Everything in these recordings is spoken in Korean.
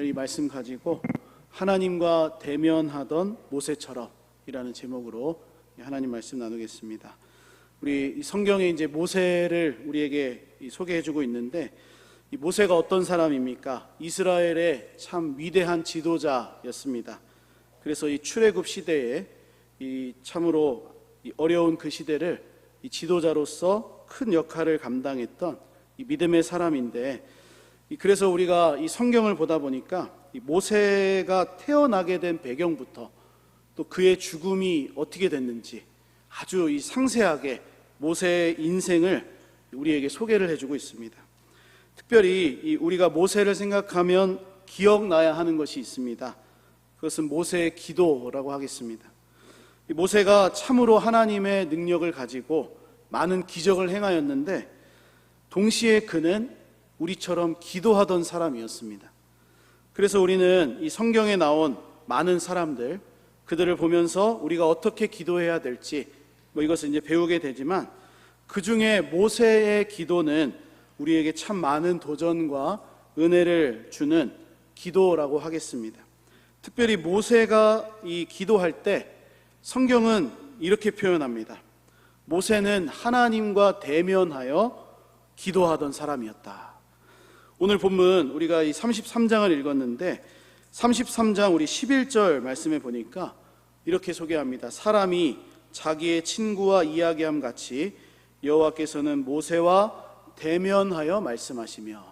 이 말씀 가지고 하나님과 대면하던 모세처럼 이라는 제목으로 하나님 말씀 나누겠습니다. 우리 성경에 이제 모세를 우리에게 소개해주고 있는데, 이 모세가 어떤 사람입니까? 이스라엘의 참 위대한 지도자였습니다. 그래서 이 출애굽 시대에 이 참으로 어려운 그 시대를 이 지도자로서 큰 역할을 감당했던 이 믿음의 사람인데, 그래서 우리가 이 성경을 보다 보니까 이 모세가 태어나게 된 배경부터 또 그의 죽음이 어떻게 됐는지 아주 이 상세하게 모세의 인생을 우리에게 소개를 해주고 있습니다. 특별히 이 우리가 모세를 생각하면 기억나야 하는 것이 있습니다. 그것은 모세의 기도라고 하겠습니다. 이 모세가 참으로 하나님의 능력을 가지고 많은 기적을 행하였는데, 동시에 그는 우리처럼 기도하던 사람이었습니다. 그래서 우리는 이 성경에 나온 많은 사람들, 그들을 보면서 우리가 어떻게 기도해야 될지 이것을 이제 배우게 되지만, 그 중에 모세의 기도는 우리에게 참 많은 도전과 은혜를 주는 기도라고 하겠습니다. 특별히 모세가 이 기도할 때 성경은 이렇게 표현합니다. 모세는 하나님과 대면하여 기도하던 사람이었다. 오늘 본문 우리가 이 33장을 읽었는데, 33장 우리 11절 말씀에 보니까 이렇게 소개합니다. 사람이 자기의 친구와 이야기함 같이 여호와께서는 모세와 대면하여 말씀하시며,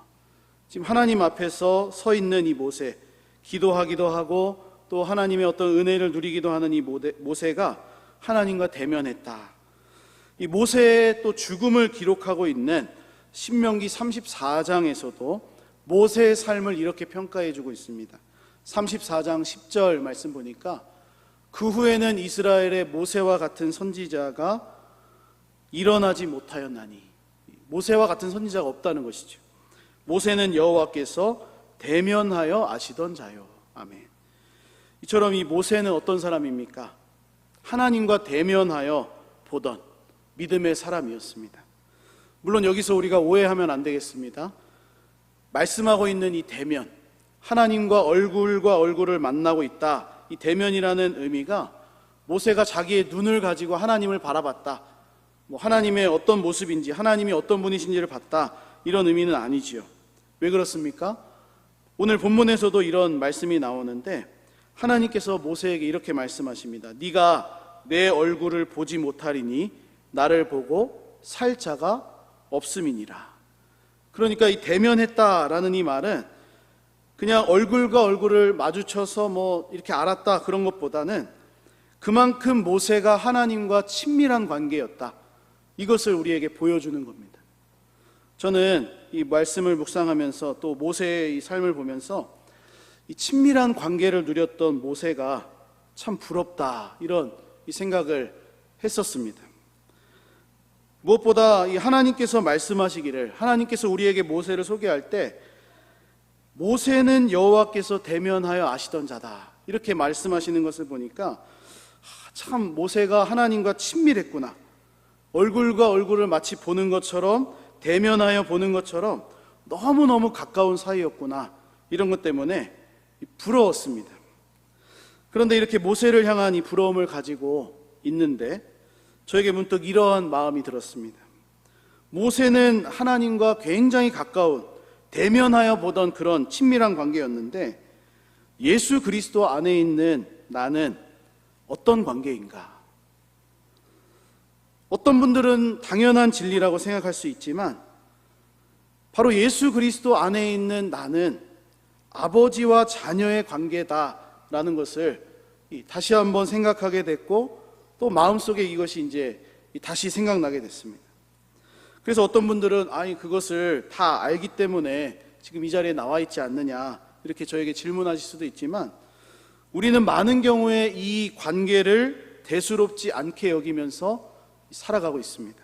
지금 하나님 앞에서 서 있는 이 모세, 기도하기도 하고 또 하나님의 어떤 은혜를 누리기도 하는 이 모세가 하나님과 대면했다. 이 모세의 또 죽음을 기록하고 있는 신명기 34장에서도 모세의 삶을 이렇게 평가해주고 있습니다. 34장 10절 말씀 보니까 그 후에는 이스라엘의 모세와 같은 선지자가 일어나지 못하였나니, 모세와 같은 선지자가 없다는 것이죠. 모세는 여호와께서 대면하여 아시던 자요. 아멘. 이처럼 이 모세는 어떤 사람입니까? 하나님과 대면하여 보던 믿음의 사람이었습니다. 물론 여기서 우리가 오해하면 안 되겠습니다. 말씀하고 있는 이 대면, 하나님과 얼굴과 얼굴을 만나고 있다, 이 대면이라는 의미가 모세가 자기의 눈을 가지고 하나님을 바라봤다, 하나님의 어떤 모습인지, 하나님이 어떤 분이신지를 봤다, 이런 의미는 아니지요. 왜 그렇습니까? 오늘 본문에서도 이런 말씀이 나오는데, 하나님께서 모세에게 이렇게 말씀하십니다. 네가 내 얼굴을 보지 못하리니 나를 보고 살 자가 없음이니라. 그러니까 이 대면했다라는 이 말은 그냥 얼굴과 얼굴을 마주쳐서 이렇게 알았다, 그런 것보다는 그만큼 모세가 하나님과 친밀한 관계였다, 이것을 우리에게 보여주는 겁니다. 저는 이 말씀을 묵상하면서 또 모세의 이 삶을 보면서 이 친밀한 관계를 누렸던 모세가 참 부럽다, 이런 이 생각을 했었습니다. 무엇보다 이 하나님께서 말씀하시기를, 하나님께서 우리에게 모세를 소개할 때 모세는 여호와께서 대면하여 아시던 자다, 이렇게 말씀하시는 것을 보니까 참 모세가 하나님과 친밀했구나, 얼굴과 얼굴을 마치 보는 것처럼, 대면하여 보는 것처럼 너무너무 가까운 사이였구나, 이런 것 때문에 부러웠습니다. 그런데 이렇게 모세를 향한 이 부러움을 가지고 있는데 저에게 문득 이러한 마음이 들었습니다. 모세는 하나님과 굉장히 가까운, 대면하여 보던 그런 친밀한 관계였는데, 예수 그리스도 안에 있는 나는 어떤 관계인가? 어떤 분들은 당연한 진리라고 생각할 수 있지만, 바로 예수 그리스도 안에 있는 나는 아버지와 자녀의 관계다라는 것을 다시 한번 생각하게 됐고, 또 마음속에 이것이 이제 다시 생각나게 됐습니다. 그래서 어떤 분들은 그것을 다 알기 때문에 지금 이 자리에 나와 있지 않느냐, 이렇게 저에게 질문하실 수도 있지만, 우리는 많은 경우에 이 관계를 대수롭지 않게 여기면서 살아가고 있습니다.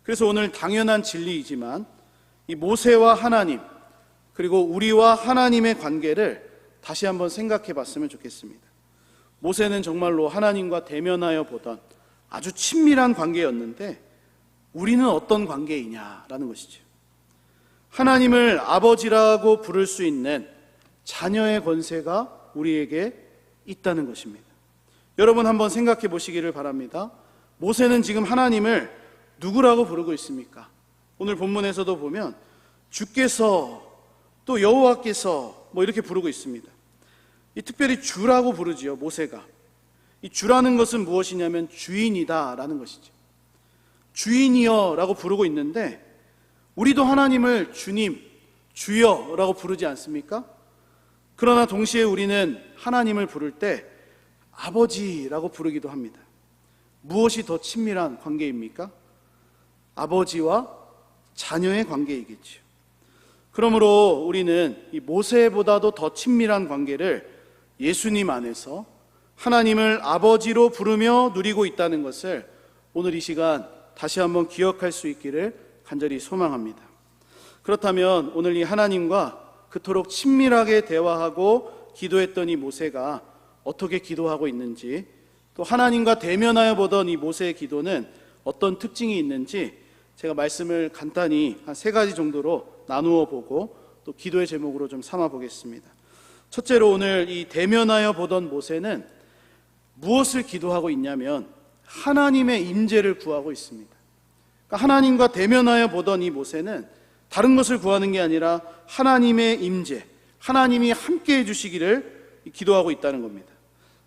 그래서 오늘 당연한 진리이지만 이 모세와 하나님, 그리고 우리와 하나님의 관계를 다시 한번 생각해 봤으면 좋겠습니다. 모세는 정말로 하나님과 대면하여 보던 아주 친밀한 관계였는데, 우리는 어떤 관계이냐라는 것이죠. 하나님을 아버지라고 부를 수 있는 자녀의 권세가 우리에게 있다는 것입니다. 여러분 한번 생각해 보시기를 바랍니다. 모세는 지금 하나님을 누구라고 부르고 있습니까? 오늘 본문에서도 보면 주께서 또 여호와께서 뭐 이렇게 부르고 있습니다. 특별히 주라고 부르지요. 모세가 이 주라는 것은 무엇이냐면 주인이다 라는 것이죠. 주인이여 라고 부르고 있는데 우리도 하나님을 주님, 주여 라고 부르지 않습니까? 그러나 동시에 우리는 하나님을 부를 때 아버지라고 부르기도 합니다. 무엇이 더 친밀한 관계입니까? 아버지와 자녀의 관계이겠죠. 그러므로 우리는 이 모세보다도 더 친밀한 관계를 예수님 안에서 하나님을 아버지로 부르며 누리고 있다는 것을 오늘 이 시간 다시 한번 기억할 수 있기를 간절히 소망합니다. 그렇다면 오늘 이 하나님과 그토록 친밀하게 대화하고 기도했던 이 모세가 어떻게 기도하고 있는지, 또 하나님과 대면하여 보던 이 모세의 기도는 어떤 특징이 있는지 제가 말씀을 간단히 한 3가지 정도로 나누어 보고 또 기도의 제목으로 좀 삼아 보겠습니다. 첫째로 오늘 이 대면하여 보던 모세는 무엇을 기도하고 있냐면 하나님의 임재를 구하고 있습니다. 그러니까 하나님과 대면하여 보던 이 모세는 다른 것을 구하는 게 아니라 하나님의 임재, 하나님이 함께 해주시기를 기도하고 있다는 겁니다.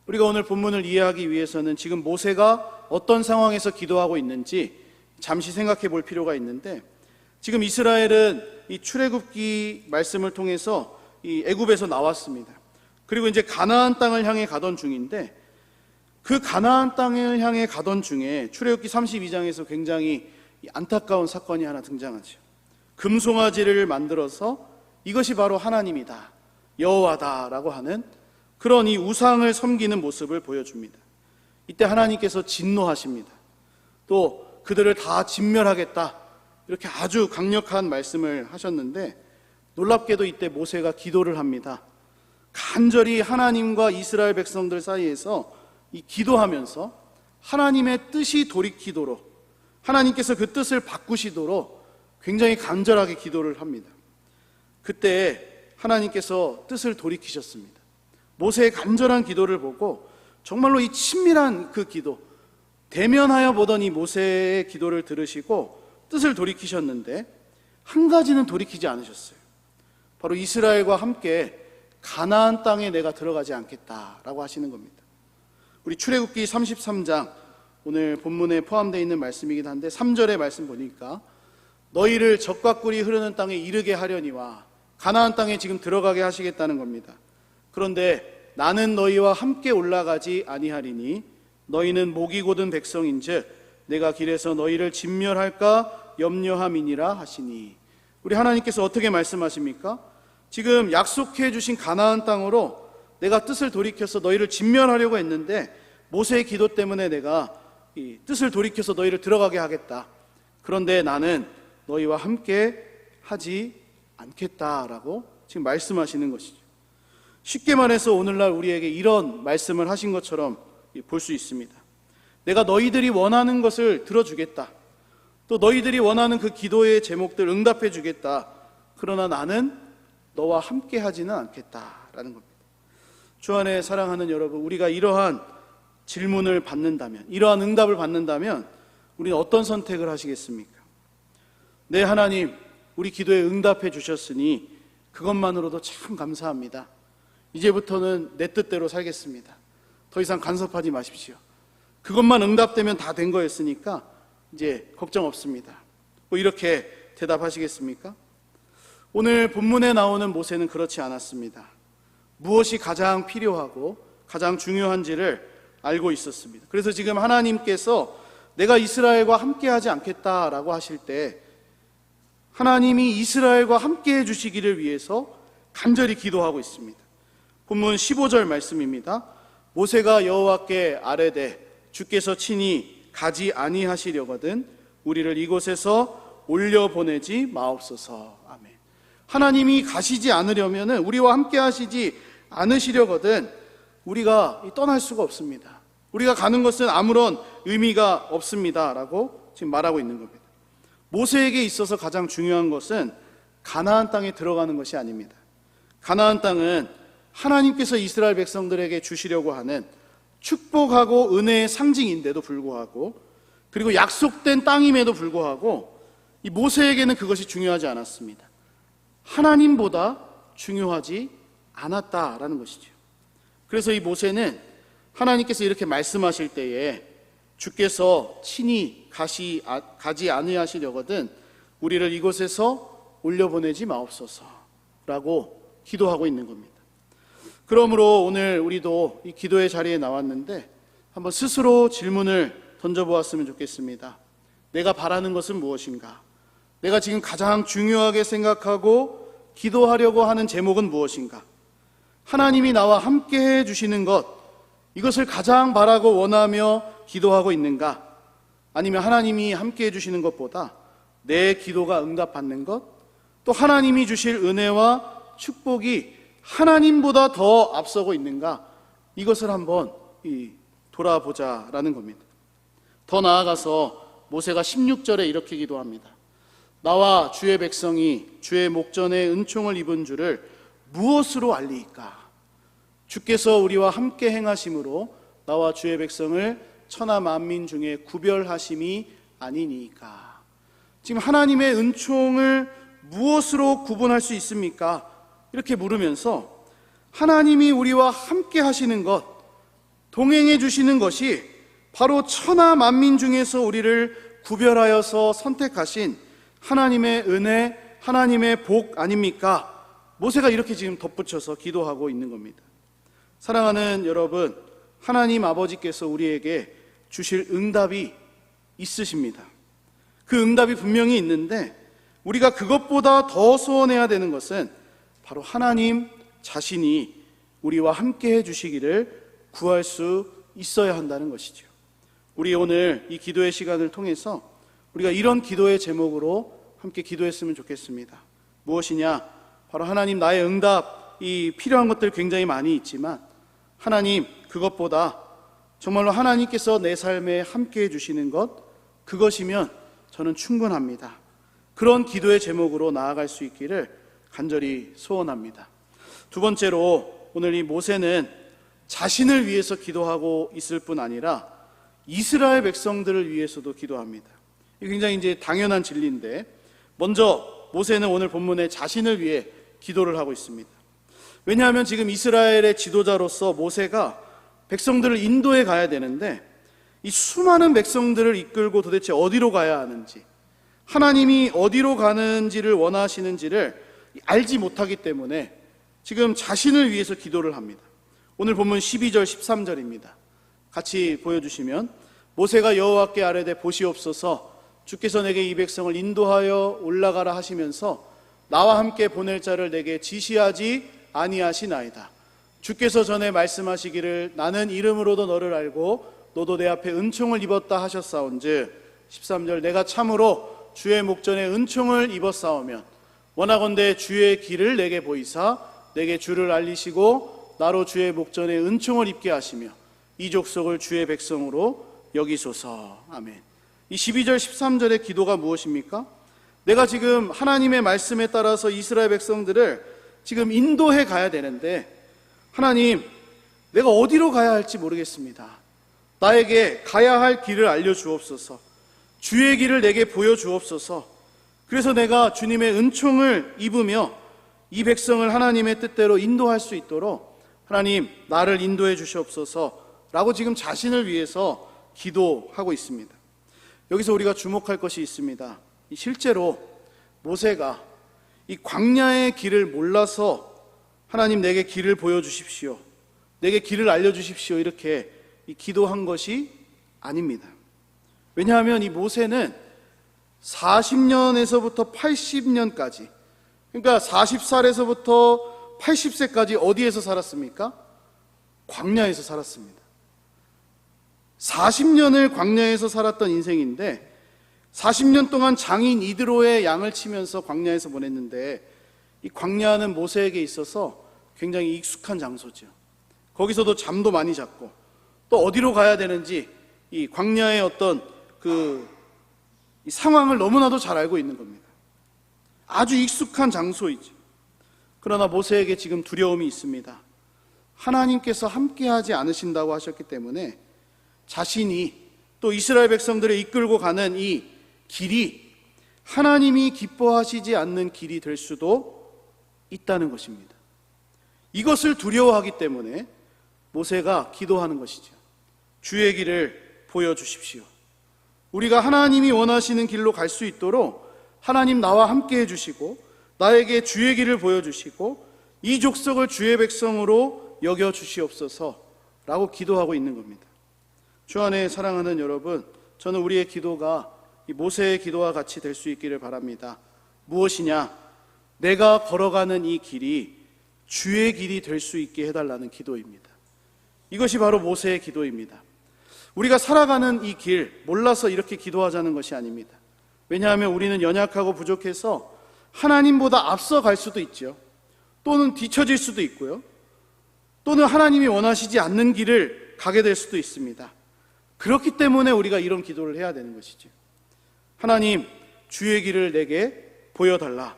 우리가 오늘 본문을 이해하기 위해서는 지금 모세가 어떤 상황에서 기도하고 있는지 잠시 생각해 볼 필요가 있는데, 지금 이스라엘은 이 출애굽기 말씀을 통해서 이 애굽에서 나왔습니다. 그리고 이제 가나안 땅을 향해 가던 중인데, 그 가나안 땅을 향해 가던 중에 출애굽기 32장에서 굉장히 안타까운 사건이 하나 등장하죠. 금송아지를 만들어서 이것이 바로 하나님이다, 여호와다라고 하는 그런 이 우상을 섬기는 모습을 보여줍니다. 이때 하나님께서 진노하십니다. 또 그들을 다 진멸하겠다, 이렇게 아주 강력한 말씀을 하셨는데, 놀랍게도 이때 모세가 기도를 합니다. 간절히 하나님과 이스라엘 백성들 사이에서 이 기도하면서 하나님의 뜻이 돌이키도록, 하나님께서 그 뜻을 바꾸시도록 굉장히 간절하게 기도를 합니다. 그때 하나님께서 뜻을 돌이키셨습니다. 모세의 간절한 기도를 보고 정말로 이 친밀한 그 기도, 대면하여 보던 이 모세의 기도를 들으시고 뜻을 돌이키셨는데, 한 가지는 돌이키지 않으셨어요. 바로 이스라엘과 함께 가나안 땅에 내가 들어가지 않겠다라고 하시는 겁니다. 우리 출애굽기 33장, 오늘 본문에 포함되어 있는 말씀이긴 한데 3절의 말씀 보니까 너희를 젖과 꿀이 흐르는 땅에 이르게 하려니와, 가나안 땅에 지금 들어가게 하시겠다는 겁니다. 그런데 나는 너희와 함께 올라가지 아니하리니 너희는 목이 곧은 백성인즉 내가 길에서 너희를 진멸할까 염려함이니라 하시니. 우리 하나님께서 어떻게 말씀하십니까? 지금 약속해 주신 가나안 땅으로 내가 뜻을 돌이켜서 너희를 진멸하려고 했는데 모세의 기도 때문에 내가 이 뜻을 돌이켜서 너희를 들어가게 하겠다. 그런데 나는 너희와 함께 하지 않겠다라고 지금 말씀하시는 것이죠. 쉽게 말해서 오늘날 우리에게 이런 말씀을 하신 것처럼 볼 수 있습니다. 내가 너희들이 원하는 것을 들어주겠다. 또 너희들이 원하는 그 기도의 제목들 응답해 주겠다. 그러나 나는 너와 함께 하지는 않겠다라는 겁니다. 주 안에 사랑하는 여러분, 우리가 이러한 질문을 받는다면, 이러한 응답을 받는다면 우리는 어떤 선택을 하시겠습니까? 네, 하나님, 우리 기도에 응답해 주셨으니 그것만으로도 참 감사합니다. 이제부터는 내 뜻대로 살겠습니다. 더 이상 간섭하지 마십시오. 그것만 응답되면 다 된 거였으니까 이제 걱정 없습니다. 뭐 이렇게 대답하시겠습니까? 오늘 본문에 나오는 모세는 그렇지 않았습니다. 무엇이 가장 필요하고 가장 중요한지를 알고 있었습니다. 그래서 지금 하나님께서 내가 이스라엘과 함께 하지 않겠다라고 하실 때 하나님이 이스라엘과 함께 해주시기를 위해서 간절히 기도하고 있습니다. 본문 15절 말씀입니다. 모세가 여호와께 아뢰되 주께서 친히 가지 아니하시려거든 우리를 이곳에서 올려보내지 마옵소서. 아멘. 하나님이 가시지 않으려면, 우리와 함께 하시지 않으시려거든 우리가 떠날 수가 없습니다. 우리가 가는 것은 아무런 의미가 없습니다 라고 지금 말하고 있는 겁니다. 모세에게 있어서 가장 중요한 것은 가나안 땅에 들어가는 것이 아닙니다. 가나안 땅은 하나님께서 이스라엘 백성들에게 주시려고 하는 축복하고 은혜의 상징인데도 불구하고, 그리고 약속된 땅임에도 불구하고 이 모세에게는 그것이 중요하지 않았습니다. 하나님보다 중요하지 않았다라는 것이죠. 그래서 이 모세는 하나님께서 이렇게 말씀하실 때에 주께서 친히 가지 아니하시려거든 우리를 이곳에서 올려보내지 마옵소서라고 기도하고 있는 겁니다. 그러므로 오늘 우리도 이 기도의 자리에 나왔는데 한번 스스로 질문을 던져보았으면 좋겠습니다. 내가 바라는 것은 무엇인가? 내가 지금 가장 중요하게 생각하고 기도하려고 하는 제목은 무엇인가? 하나님이 나와 함께 해주시는 것, 이것을 가장 바라고 원하며 기도하고 있는가? 아니면 하나님이 함께 해주시는 것보다 내 기도가 응답받는 것, 또 하나님이 주실 은혜와 축복이 하나님보다 더 앞서고 있는가? 이것을 한번 돌아보자라는 겁니다. 더 나아가서 모세가 16절에 이렇게 기도합니다. 나와 주의 백성이 주의 목전에 은총을 입은 줄을 무엇으로 알리이까? 주께서 우리와 함께 행하심으로 나와 주의 백성을 천하 만민 중에 구별하심이 아니니까. 지금 하나님의 은총을 무엇으로 구분할 수 있습니까? 이렇게 물으면서 하나님이 우리와 함께 하시는 것, 동행해 주시는 것이 바로 천하 만민 중에서 우리를 구별하여서 선택하신 하나님의 은혜, 하나님의 복 아닙니까? 모세가 이렇게 지금 덧붙여서 기도하고 있는 겁니다. 사랑하는 여러분, 하나님 아버지께서 우리에게 주실 응답이 있으십니다. 그 응답이 분명히 있는데 우리가 그것보다 더 소원해야 되는 것은 바로 하나님 자신이 우리와 함께 해주시기를 구할 수 있어야 한다는 것이죠. 우리 오늘 이 기도의 시간을 통해서 우리가 이런 기도의 제목으로 함께 기도했으면 좋겠습니다. 무엇이냐? 바로 하나님, 나의 응답이 필요한 것들 굉장히 많이 있지만 하나님, 그것보다 정말로 하나님께서 내 삶에 함께 해주시는 것, 그것이면 저는 충분합니다. 그런 기도의 제목으로 나아갈 수 있기를 간절히 소원합니다. 두 번째로 오늘 이 모세는 자신을 위해서 기도하고 있을 뿐 아니라 이스라엘 백성들을 위해서도 기도합니다. 이게 굉장히 이제 당연한 진리인데, 먼저 모세는 오늘 본문에 자신을 위해 기도를 하고 있습니다. 왜냐하면 지금 이스라엘의 지도자로서 모세가 백성들을 인도해 가야 되는데 이 수많은 백성들을 이끌고 도대체 어디로 가야 하는지, 하나님이 어디로 가는지를 원하시는지를 알지 못하기 때문에 지금 자신을 위해서 기도를 합니다. 오늘 본문 12절 13절입니다. 같이 보여주시면, 모세가 여호와께 아뢰되 보시옵소서, 주께서 내게 이 백성을 인도하여 올라가라 하시면서 나와 함께 보낼 자를 내게 지시하지 아니하시나이다. 주께서 전에 말씀하시기를 나는 이름으로도 너를 알고 너도 내 앞에 은총을 입었다 하셨사온즉, 13절 내가 참으로 주의 목전에 은총을 입었사오면 원하건대 주의 길을 내게 보이사 내게 주를 알리시고 나로 주의 목전에 은총을 입게 하시며 이 족속을 주의 백성으로 여기소서. 아멘. 이 12절 13절의 기도가 무엇입니까? 내가 지금 하나님의 말씀에 따라서 이스라엘 백성들을 지금 인도해 가야 되는데, 하나님, 내가 어디로 가야 할지 모르겠습니다. 나에게 가야 할 길을 알려주옵소서. 주의 길을 내게 보여주옵소서. 그래서 내가 주님의 은총을 입으며 이 백성을 하나님의 뜻대로 인도할 수 있도록 하나님, 나를 인도해 주시옵소서 라고 지금 자신을 위해서 기도하고 있습니다. 여기서 우리가 주목할 것이 있습니다. 실제로 모세가 이 광야의 길을 몰라서 하나님 내게 길을 보여주십시오, 내게 길을 알려주십시오 이렇게 기도한 것이 아닙니다. 왜냐하면 이 모세는 40년에서부터 80년까지, 그러니까 40살에서부터 80세까지 어디에서 살았습니까? 광야에서 살았습니다. 40년을 광야에서 살았던 인생인데 40년 동안 장인 이드로의 양을 치면서 광야에서 보냈는데, 이 광야는 모세에게 있어서 굉장히 익숙한 장소죠. 거기서도 잠도 많이 잤고 또 어디로 가야 되는지 이 광야의 어떤 이 상황을 너무나도 잘 알고 있는 겁니다. 아주 익숙한 장소이죠. 그러나 모세에게 지금 두려움이 있습니다. 하나님께서 함께하지 않으신다고 하셨기 때문에 자신이 또 이스라엘 백성들을 이끌고 가는 이 길이 하나님이 기뻐하시지 않는 길이 될 수도 있다는 것입니다. 이것을 두려워하기 때문에 모세가 기도하는 것이죠. 주의 길을 보여주십시오. 우리가 하나님이 원하시는 길로 갈 수 있도록 하나님 나와 함께 해주시고 나에게 주의 길을 보여주시고 이 족속을 주의 백성으로 여겨주시옵소서 라고 기도하고 있는 겁니다. 주 안에 사랑하는 여러분, 저는 우리의 기도가 이 모세의 기도와 같이 될 수 있기를 바랍니다. 무엇이냐? 내가 걸어가는 이 길이 주의 길이 될 수 있게 해달라는 기도입니다. 이것이 바로 모세의 기도입니다. 우리가 살아가는 이 길 몰라서 이렇게 기도하자는 것이 아닙니다. 왜냐하면 우리는 연약하고 부족해서 하나님보다 앞서 갈 수도 있죠. 또는 뒤처질 수도 있고요. 또는 하나님이 원하시지 않는 길을 가게 될 수도 있습니다. 그렇기 때문에 우리가 이런 기도를 해야 되는 것이죠. 하나님, 주의 길을 내게 보여달라.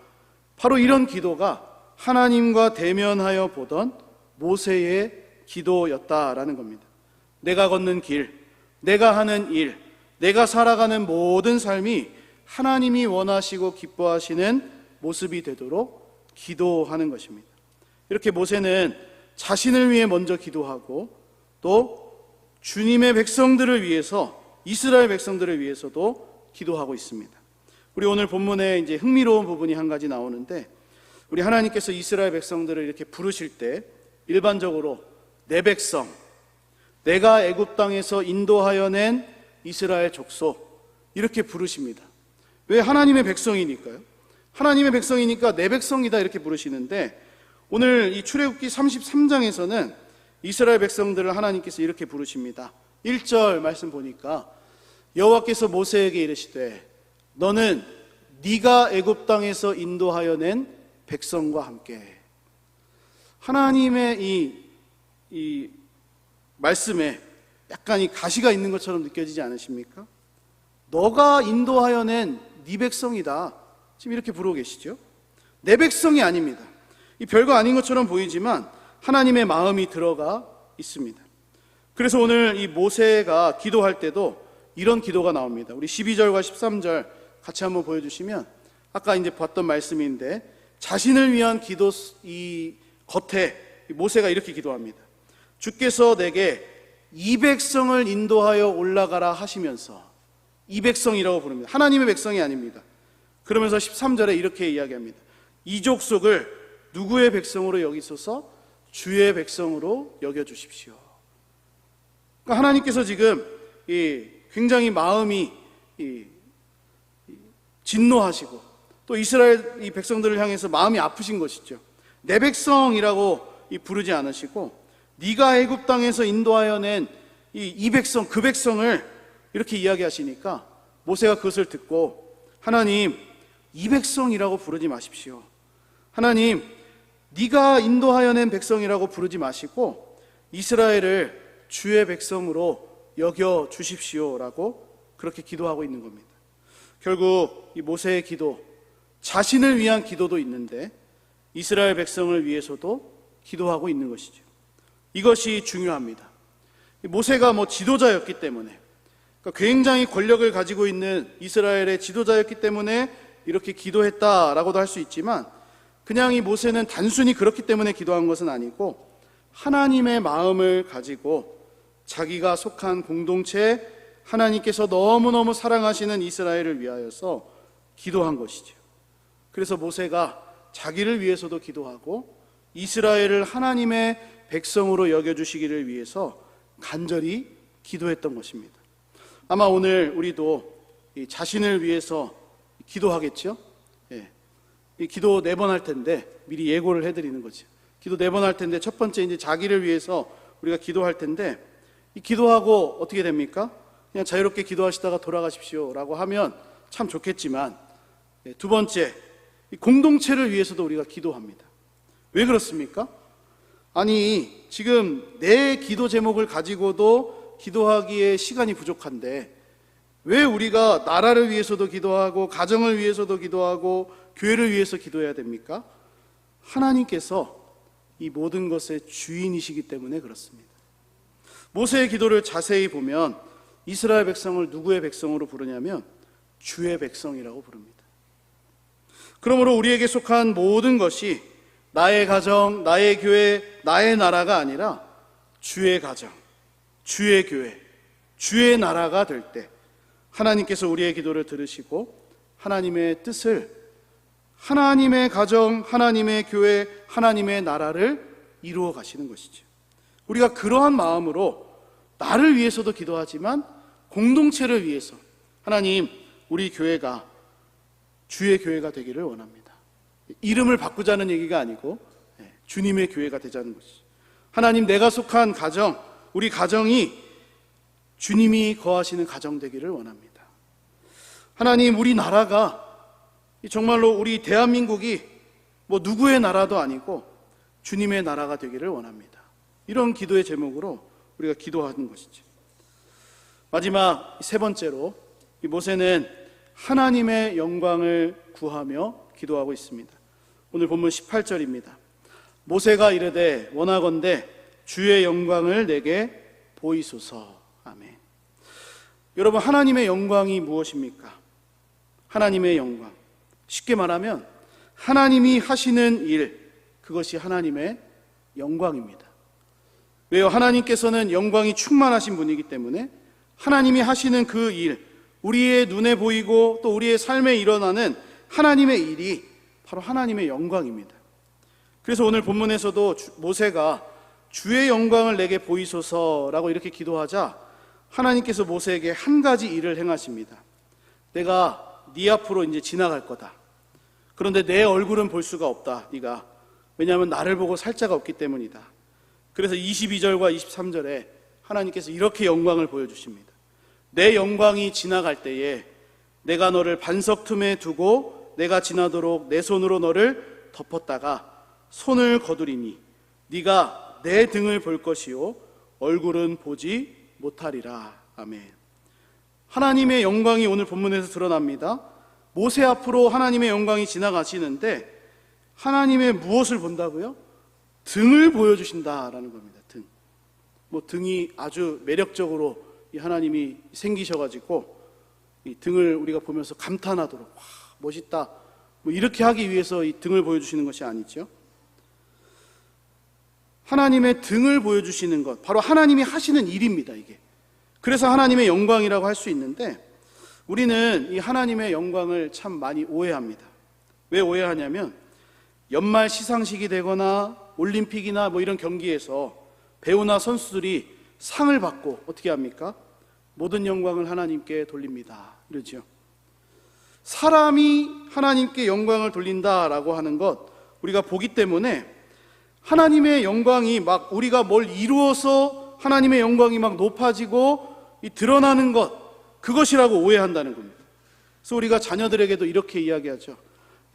바로 이런 기도가 하나님과 대면하여 보던 모세의 기도였다라는 겁니다. 내가 걷는 길, 내가 하는 일, 내가 살아가는 모든 삶이 하나님이 원하시고 기뻐하시는 모습이 되도록 기도하는 것입니다. 이렇게 모세는 자신을 위해 먼저 기도하고 또 주님의 백성들을 위해서, 이스라엘 백성들을 위해서도 기도하고 있습니다. 우리 오늘 본문에 이제 흥미로운 부분이 한 가지 나오는데, 우리 하나님께서 이스라엘 백성들을 이렇게 부르실 때 일반적으로 내 백성, 내가 애굽 땅에서 인도하여 낸 이스라엘 족속 이렇게 부르십니다. 왜? 하나님의 백성이니까요. 하나님의 백성이니까 내 백성이다 이렇게 부르시는데, 오늘 이 출애굽기 33장에서는 이스라엘 백성들을 하나님께서 이렇게 부르십니다. 1절 말씀 보니까 여호와께서 모세에게 이르시되 너는 네가 애굽 땅에서 인도하여 낸 백성과 함께. 하나님의 이 말씀에 약간 이 가시가 있는 것처럼 느껴지지 않으십니까? 너가 인도하여 낸 네 백성이다. 지금 이렇게 부르고 계시죠? 내 백성이 아닙니다. 이 별거 아닌 것처럼 보이지만 하나님의 마음이 들어가 있습니다. 그래서 오늘 이 모세가 기도할 때도 이런 기도가 나옵니다. 우리 12절과 13절 같이 한번 보여주시면, 아까 이제 봤던 말씀인데 자신을 위한 기도 이 겉에 모세가 이렇게 기도합니다. 주께서 내게 이 백성을 인도하여 올라가라 하시면서, 이 백성이라고 부릅니다. 하나님의 백성이 아닙니다. 그러면서 13절에 이렇게 이야기합니다. 이 족속을 누구의 백성으로 여기소서? 주의 백성으로 여겨주십시오. 그러니까 하나님께서 지금 굉장히 마음이 진노하시고 또 이스라엘 이 백성들을 향해서 마음이 아프신 것이죠. 내 백성이라고 부르지 않으시고 네가 애굽 땅에서 인도하여 낸 이 백성, 그 백성을 이렇게 이야기하시니까 모세가 그것을 듣고, 하나님, 이 백성이라고 부르지 마십시오. 하나님, 네가 인도하여 낸 백성이라고 부르지 마시고 이스라엘을 주의 백성으로 여겨 주십시오라고 그렇게 기도하고 있는 겁니다. 결국 이 모세의 기도, 자신을 위한 기도도 있는데 이스라엘 백성을 위해서도 기도하고 있는 것이죠. 이것이 중요합니다. 모세가 지도자였기 때문에, 그러니까 굉장히 권력을 가지고 있는 이스라엘의 지도자였기 때문에 이렇게 기도했다라고도 할 수 있지만, 그냥 이 모세는 단순히 그렇기 때문에 기도한 것은 아니고 하나님의 마음을 가지고 자기가 속한 공동체, 하나님께서 너무너무 사랑하시는 이스라엘을 위하여서 기도한 것이죠. 그래서 모세가 자기를 위해서도 기도하고 이스라엘을 하나님의 백성으로 여겨주시기를 위해서 간절히 기도했던 것입니다. 아마 오늘 우리도 자신을 위해서 기도하겠죠? 이 기도 4번 할 텐데 미리 예고를 해드리는 거죠. 기도 4번 할 텐데 첫 번째 이제 자기를 위해서 우리가 기도할 텐데, 이 기도하고 어떻게 됩니까? 그냥 자유롭게 기도하시다가 돌아가십시오 라고 하면 참 좋겠지만, 두 번째, 이 공동체를 위해서도 우리가 기도합니다. 왜 그렇습니까? 아니, 지금 내 기도 제목을 가지고도 기도하기에 시간이 부족한데 왜 우리가 나라를 위해서도 기도하고 가정을 위해서도 기도하고 교회를 위해서 기도해야 됩니까? 하나님께서 이 모든 것의 주인이시기 때문에 그렇습니다. 모세의 기도를 자세히 보면 이스라엘 백성을 누구의 백성으로 부르냐면 주의 백성이라고 부릅니다. 그러므로 우리에게 속한 모든 것이 나의 가정, 나의 교회, 나의 나라가 아니라 주의 가정, 주의 교회, 주의 나라가 될 때 하나님께서 우리의 기도를 들으시고 하나님의 뜻을, 하나님의 가정, 하나님의 교회, 하나님의 나라를 이루어 가시는 것이죠. 우리가 그러한 마음으로 나를 위해서도 기도하지만 공동체를 위해서, 하나님, 우리 교회가 주의 교회가 되기를 원합니다. 이름을 바꾸자는 얘기가 아니고 주님의 교회가 되자는 것이죠. 하나님, 내가 속한 가정, 우리 가정이 주님이 거하시는 가정 되기를 원합니다. 하나님, 우리 나라가 정말로 우리 대한민국이 뭐 누구의 나라도 아니고 주님의 나라가 되기를 원합니다. 이런 기도의 제목으로 우리가 기도하는 것이죠. 마지막 세 번째로 이 모세는 하나님의 영광을 구하며 기도하고 있습니다. 오늘 본문 18절입니다. 모세가 이르되 원하건대 주의 영광을 내게 보이소서. 아멘. 여러분, 하나님의 영광이 무엇입니까? 하나님의 영광, 쉽게 말하면 하나님이 하시는 일, 그것이 하나님의 영광입니다. 왜요? 하나님께서는 영광이 충만하신 분이기 때문에 하나님이 하시는 그 일, 우리의 눈에 보이고 또 우리의 삶에 일어나는 하나님의 일이 바로 하나님의 영광입니다. 그래서 오늘 본문에서도 모세가 주의 영광을 내게 보이소서라고 이렇게 기도하자 하나님께서 모세에게 한 가지 일을 행하십니다. 내가 네 앞으로 이제 지나갈 거다. 그런데 내 얼굴은 볼 수가 없다, 네가. 왜냐하면 나를 보고 살 자가 없기 때문이다. 그래서 22절과 23절에 하나님께서 이렇게 영광을 보여주십니다. 내 영광이 지나갈 때에 내가 너를 반석 틈에 두고 내가 지나도록 내 손으로 너를 덮었다가 손을 거두리니 네가 내 등을 볼 것이요 얼굴은 보지 못하리라. 아멘. 하나님의 영광이 오늘 본문에서 드러납니다. 모세 앞으로 하나님의 영광이 지나가시는데 하나님의 무엇을 본다고요? 등을 보여주신다라는 겁니다. 등. 뭐 등이 아주 매력적으로 이 하나님이 생기셔가지고 이 등을 우리가 보면서 감탄하도록, 와, 멋있다, 뭐 이렇게 하기 위해서 이 등을 보여주시는 것이 아니죠. 하나님의 등을 보여주시는 것, 바로 하나님이 하시는 일입니다, 이게. 그래서 하나님의 영광이라고 할 수 있는데 우리는 이 하나님의 영광을 참 많이 오해합니다. 왜 오해하냐면 연말 시상식이 되거나 올림픽이나 뭐 이런 경기에서 배우나 선수들이 상을 받고 어떻게 합니까? 모든 영광을 하나님께 돌립니다, 이러죠. 사람이 하나님께 영광을 돌린다라고 하는 것 우리가 보기 때문에 하나님의 영광이 막 우리가 뭘 이루어서 하나님의 영광이 막 높아지고 이 드러나는 것, 그것이라고 오해한다는 겁니다. 그래서 우리가 자녀들에게도 이렇게 이야기하죠.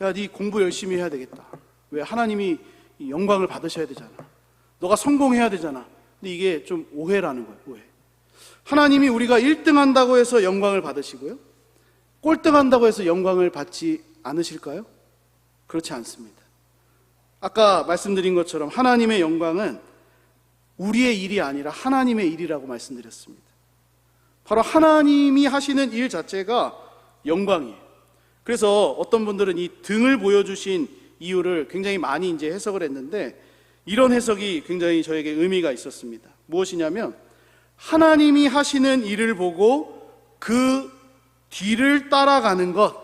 야, 네 공부 열심히 해야 되겠다. 왜? 하나님이 영광을 받으셔야 되잖아. 너가 성공해야 되잖아. 근데 이게 좀 오해라는 거예요, 오해. 하나님이 우리가 1등 한다고 해서 영광을 받으시고요, 꼴등 한다고 해서 영광을 받지 않으실까요? 그렇지 않습니다. 아까 말씀드린 것처럼 하나님의 영광은 우리의 일이 아니라 하나님의 일이라고 말씀드렸습니다. 바로 하나님이 하시는 일 자체가 영광이에요. 그래서 어떤 분들은 이 등을 보여주신 이유를 굉장히 많이 이제 해석을 했는데 이런 해석이 굉장히 저에게 의미가 있었습니다. 무엇이냐면 하나님이 하시는 일을 보고 그 뒤를 따라가는 것,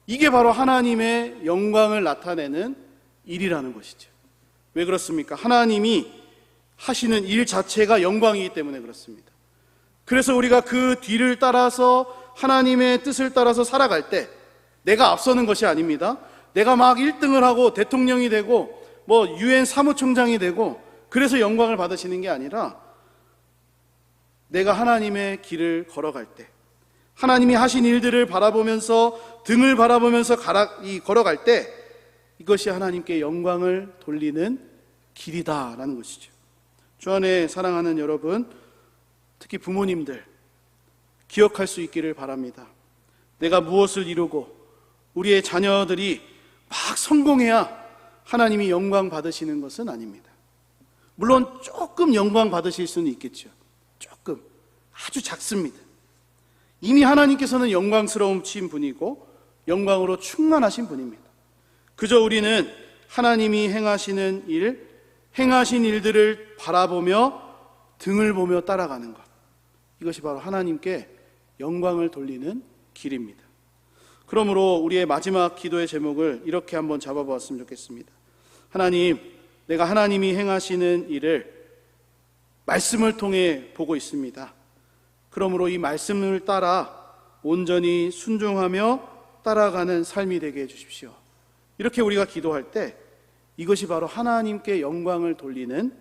이게 바로 하나님의 영광을 나타내는 일이라는 것이죠. 왜 그렇습니까? 하나님이 하시는 일 자체가 영광이기 때문에 그렇습니다. 그래서 우리가 그 뒤를 따라서 하나님의 뜻을 따라서 살아갈 때 내가 앞서는 것이 아닙니다. 내가 막 1등을 하고 대통령이 되고 뭐 UN 사무총장이 되고 그래서 영광을 받으시는 게 아니라 내가 하나님의 길을 걸어갈 때, 하나님이 하신 일들을 바라보면서 등을 바라보면서 걸어갈 때 이것이 하나님께 영광을 돌리는 길이다라는 것이죠. 주 안에 사랑하는 여러분, 특히 부모님들 기억할 수 있기를 바랍니다. 내가 무엇을 이루고 우리의 자녀들이 막 성공해야 하나님이 영광 받으시는 것은 아닙니다. 물론 조금 영광 받으실 수는 있겠죠. 조금, 아주 작습니다. 이미 하나님께서는 영광스러우신 분이고 영광으로 충만하신 분입니다. 그저 우리는 하나님이 행하시는 일, 행하신 일들을 바라보며 등을 보며 따라가는 것, 이것이 바로 하나님께 영광을 돌리는 길입니다. 그러므로 우리의 마지막 기도의 제목을 이렇게 한번 잡아보았으면 좋겠습니다. 하나님, 내가 하나님이 행하시는 일을 말씀을 통해 보고 있습니다. 그러므로 이 말씀을 따라 온전히 순종하며 따라가는 삶이 되게 해주십시오. 이렇게 우리가 기도할 때 이것이 바로 하나님께 영광을 돌리는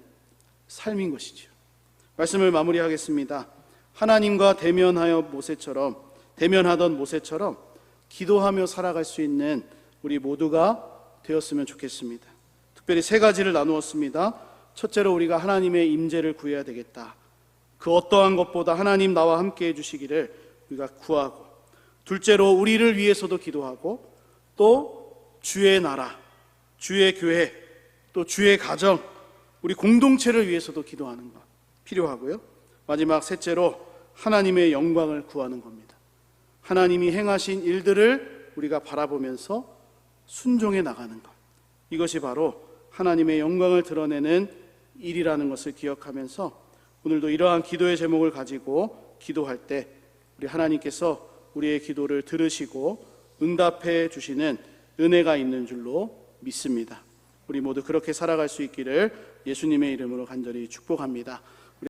삶인 것이죠. 말씀을 마무리하겠습니다. 하나님과 대면하던 모세처럼 기도하며 살아갈 수 있는 우리 모두가 되었으면 좋겠습니다. 특별히 세 가지를 나누었습니다. 첫째로 우리가 하나님의 임재를 구해야 되겠다. 그 어떠한 것보다 하나님 나와 함께 해주시기를 우리가 구하고, 둘째로 우리를 위해서도 기도하고, 또 주의 나라, 주의 교회, 또 주의 가정, 우리 공동체를 위해서도 기도하는 것 필요하고요. 마지막 셋째로 하나님의 영광을 구하는 겁니다. 하나님이 행하신 일들을 우리가 바라보면서 순종해 나가는 것, 이것이 바로 하나님의 영광을 드러내는 일이라는 것을 기억하면서 오늘도 이러한 기도의 제목을 가지고 기도할 때 우리 하나님께서 우리의 기도를 들으시고 응답해 주시는 은혜가 있는 줄로 믿습니다. 우리 모두 그렇게 살아갈 수 있기를 예수님의 이름으로 간절히 축복합니다.